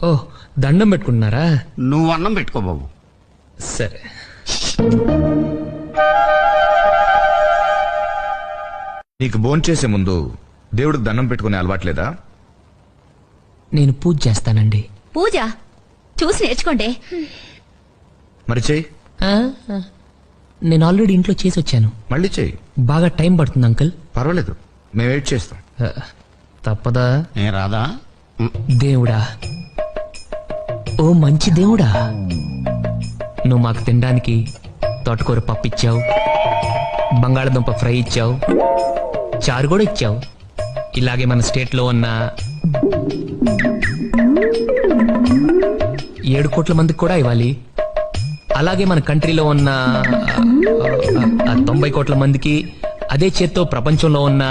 ఓ దండం పెట్టుకుంటున్నారా? నువ్వు అన్నం పెట్టుకో బాబు. సరే. నీకు భోంచేసే ముందు దేవుడికి దండం పెట్టుకునే అలవాట్లేదా? నేను పూజ చేస్తానండి. పూజ చూసి నేర్చుకోండి. మరి చెయ్యి. ఆ, నేను ఆల్రెడీ ఇంట్లో చేసి వచ్చాను. మళ్ళీ చెయ్యి. బాగా టైం పడుతుంది అంకుల్. పర్వాలేదు, మేము వెయిట్ చేస్తాం. తప్పదా? ఏ రాదా? దేవుడా, ఓ మంచి దేవుడా, నువ్వు మాకు తినడానికి తోటకూర పప్పు ఇచ్చావు, బంగాళదుంప ఫ్రై ఇచ్చావు, చారు కూడా ఇచ్చావు. ఇలాగే మన స్టేట్లో ఉన్న 7 కోట్ల మందికి కూడా ఇవ్వాలి. అలాగే మన కంట్రీలో ఉన్న 90 కోట్ల మందికి, అదే చేత్తో ప్రపంచంలో ఉన్న